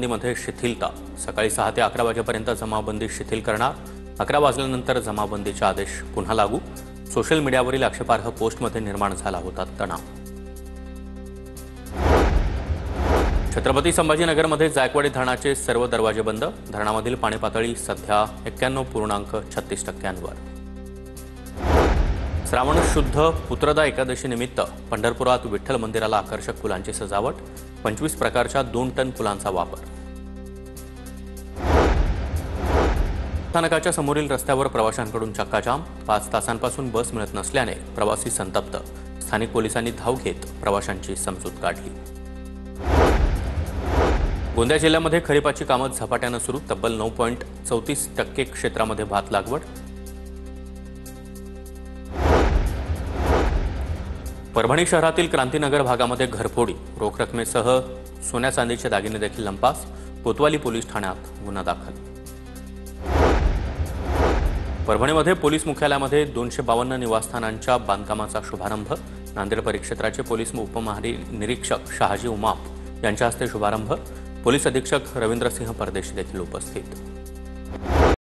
जमावबंदीमध्ये शिथिलता। सकाळी 6 ते 11 वाजेपर्यंत जमावबंदी शिथिल करणार। 11 वाजल्यानंतर जमावबंदीचे आदेश पुन्हा लागू। सोशल मीडियावरील आक्षेपार्ह पोस्टमध्ये निर्माण झाला होता तणाव। छत्रपती संभाजीनगरमध्ये जायकवाडी धरणाचे सर्व दरवाजे बंद। धरणामधील पाणी पातळी सध्या 91.36%वर। श्रावण शुद्ध पुत्रदा एकादशी निमित्त पंढरपुरात विठ्ठल मंदिराला आकर्षक फुलांची सजावट। 25 प्रकारच्या 2 टन फुलांचा वापर। स्थानकाच्या समोरील रस्त्यावर प्रवाशांकडून चक्काजाम। 5 तासांपासून बस मिळत नसल्याने प्रवासी संतप्त। स्थानिक पोलिसांनी धाव घेत प्रवाशांची समजूत काढली। गोंदिया जिल्ह्यामध्ये खरीपाची कामं झपाट्यानं सुरू। तब्बल 9.34% क्षेत्रामध्ये भात लागवड। परभणी शहरातील क्रांतीनगर भागामध्ये घरफोडी। रोख रकमेसह सोन्या चांदीचे दागिने देखील लंपास। कोतवाली पोलीस ठाण्यात गुन्हा दाखल। परभणीमध्ये पोलीस मुख्यालयामध्ये 252 निवासस्थानांच्या बांधकामाचा शुभारंभ। नांदेड परिक्षेत्राचे पोलीस उपमहानिरीक्षक शहाजी उमाप यांच्या हस्ते शुभारंभ। पोलीस अधीक्षक रवींद्रसिंह परदेशी देखील उपस्थित।